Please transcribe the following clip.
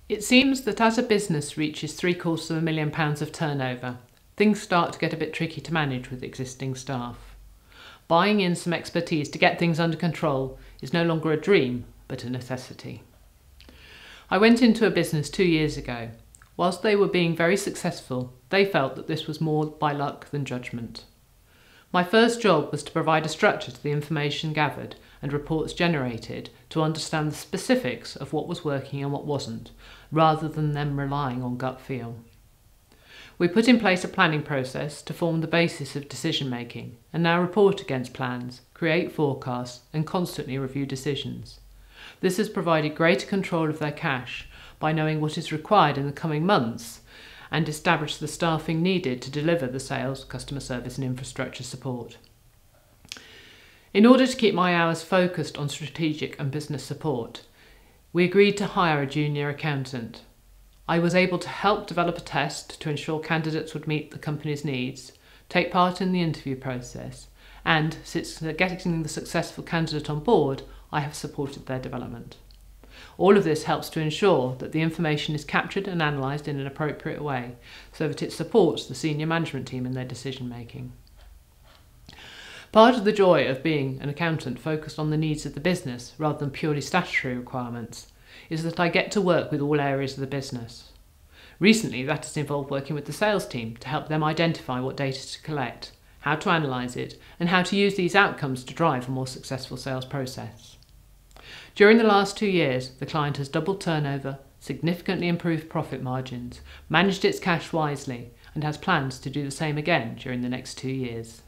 It seems that as a business reaches £750,000 of turnover, things start to get a bit tricky to manage with existing staff. Buying in some expertise to get things under control is no longer a dream, but a necessity. I went into a business 2 years ago. Whilst they were being very successful, they felt that this was more by luck than judgment. My first job was to provide a structure to the information gathered and reports generated to understand the specifics of what was working and what wasn't, rather than them relying on gut feel. We put in place a planning process to form the basis of decision making and now report against plans, create forecasts and constantly review decisions. This has provided greater control of their cash by knowing what is required in the coming months and establish the staffing needed to deliver the sales, customer service and infrastructure support. In order to keep my hours focused on strategic and business support, we agreed to hire a junior accountant. I was able to help develop a test to ensure candidates would meet the company's needs, take part in the interview process, and since getting the successful candidate on board, I have supported their development. All of this helps to ensure that the information is captured and analysed in an appropriate way so that it supports the senior management team in their decision making. Part of the joy of being an accountant focused on the needs of the business rather than purely statutory requirements is that I get to work with all areas of the business. Recently, that has involved working with the sales team to help them identify what data to collect, how to analyse it, and how to use these outcomes to drive a more successful sales process. During the last 2 years, the client has doubled turnover, significantly improved profit margins, managed its cash wisely, and has plans to do the same again during the next 2 years.